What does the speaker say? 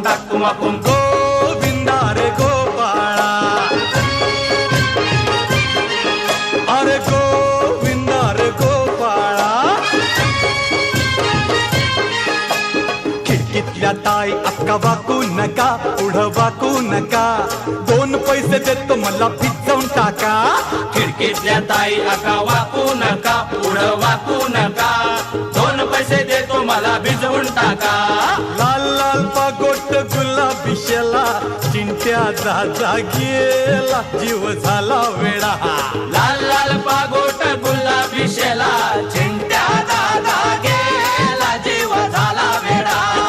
डाकुमाकुम गोविंदा रे गोपाळा अरे गोविंदा रे गोपाळा खिडकीतल्या ताई अक्का वाकू नका पुढं वाकू नका 2 पैसे देतो मला भिजवून टाका खिडकीतल्या ताई अका वाकू नका पुढं वाकू नका 2 पैसे देतो मला भिजवून टाका लाल लाल पागोट गुलाबी शेला चिंट्या जा गेला जीव झाला वेडा लाल